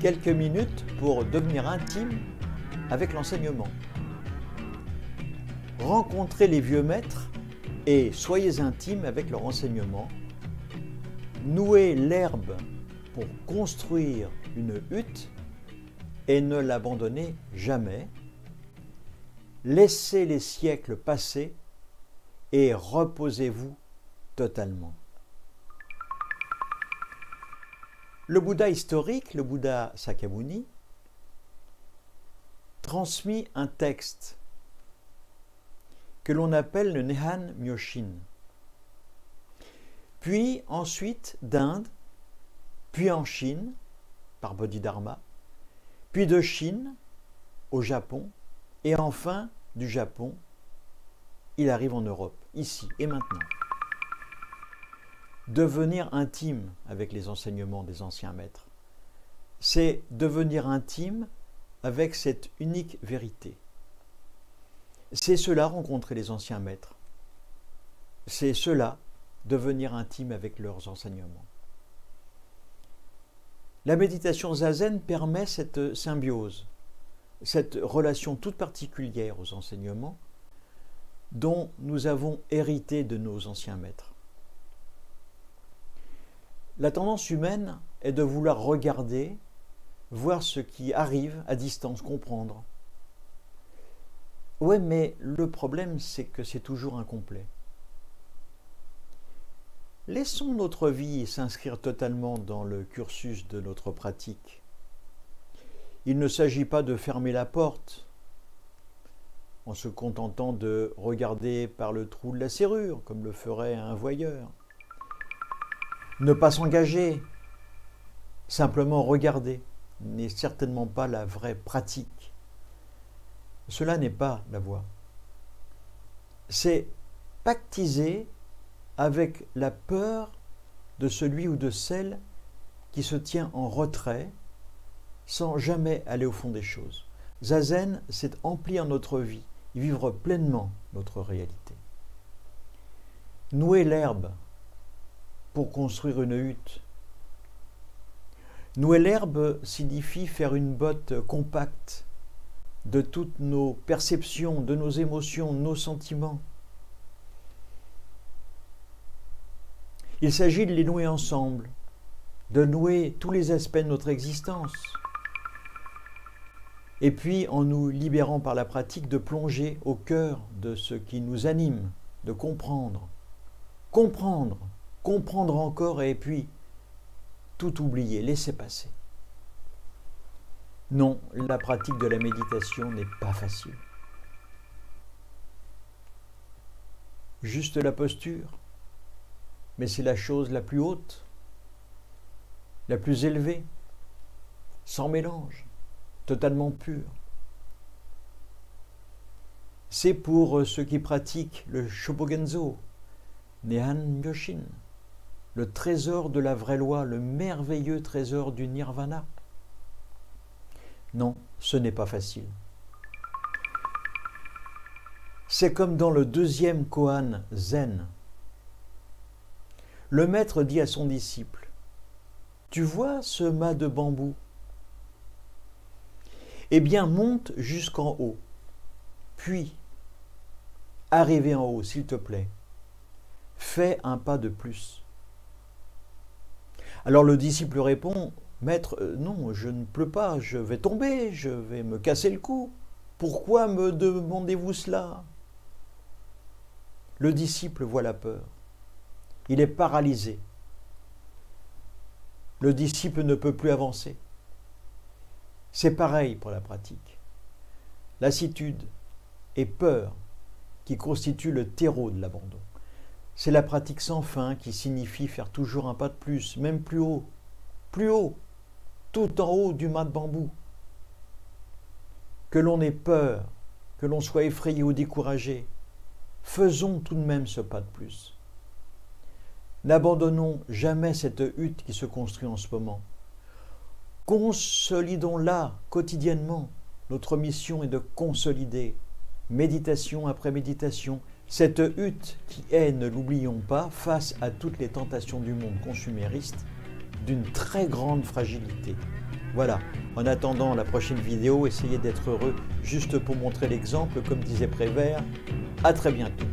quelques minutes pour devenir intime avec l'enseignement. Rencontrez les vieux maîtres et soyez intime avec leur enseignement. Nouez l'herbe pour construire une hutte et ne l'abandonnez jamais. Laissez les siècles passer et reposez-vous totalement. Le Bouddha historique, le Bouddha Sakyamuni, transmit un texte que l'on appelle le Nihon Myoshin. Puis ensuite d'Inde, puis en Chine, par Bodhidharma, puis de Chine au Japon, et enfin du Japon, il arrive en Europe, ici et maintenant. Devenir intime avec les enseignements des anciens maîtres, c'est devenir intime avec cette unique vérité. C'est cela rencontrer les anciens maîtres. C'est cela devenir intime avec leurs enseignements. La méditation zazen permet cette symbiose, cette relation toute particulière aux enseignements dont nous avons hérité de nos anciens maîtres. La tendance humaine est de vouloir regarder, voir ce qui arrive à distance, comprendre. Ouais, mais le problème, c'est que c'est toujours incomplet. Laissons notre vie s'inscrire totalement dans le cursus de notre pratique. Il ne s'agit pas de fermer la porte en se contentant de regarder par le trou de la serrure, comme le ferait un voyeur. Ne pas s'engager, simplement regarder, n'est certainement pas la vraie pratique. Cela n'est pas la voie. C'est pactiser avec la peur de celui ou de celle qui se tient en retrait sans jamais aller au fond des choses. Zazen, c'est emplir notre vie, y vivre pleinement notre réalité. Nouer l'herbe pour construire une hutte. Nouer l'herbe signifie faire une botte compacte de toutes nos perceptions, de nos émotions, de nos sentiments. Il s'agit de les nouer ensemble, de nouer tous les aspects de notre existence. Et puis, en nous libérant par la pratique, de plonger au cœur de ce qui nous anime, de comprendre. Comprendre encore et puis tout oublier, laisser passer. Non, la pratique de la méditation n'est pas facile. Juste la posture, mais c'est la chose la plus haute, la plus élevée, sans mélange, totalement pure. C'est pour ceux qui pratiquent le Shobogenzo, Nihon Myoshin, le trésor de la vraie loi, le merveilleux trésor du nirvana. Non, ce n'est pas facile. C'est comme dans le deuxième koan zen. Le maître dit à son disciple, « Tu vois ce mât de bambou? Eh bien, monte jusqu'en haut, puis, arrivé en haut, s'il te plaît, fais un pas de plus. » Alors le disciple répond, « Maître, non, je ne peux pas, je vais tomber, je vais me casser le cou. Pourquoi me demandez-vous cela ?» Le disciple voit la peur. Il est paralysé. Le disciple ne peut plus avancer. C'est pareil pour la pratique. Lassitude et peur qui constituent le terreau de l'abandon. C'est la pratique sans fin qui signifie faire toujours un pas de plus, même plus haut, tout en haut du mât de bambou. Que l'on ait peur, que l'on soit effrayé ou découragé, faisons tout de même ce pas de plus. N'abandonnons jamais cette hutte qui se construit en ce moment. Consolidons-la quotidiennement. Notre mission est de consolider, méditation après méditation, cette hutte qui est, ne l'oublions pas, face à toutes les tentations du monde consumériste, d'une très grande fragilité, Voilà, en attendant la prochaine vidéo, essayez d'être heureux juste pour montrer l'exemple, comme disait Prévert. À très bientôt.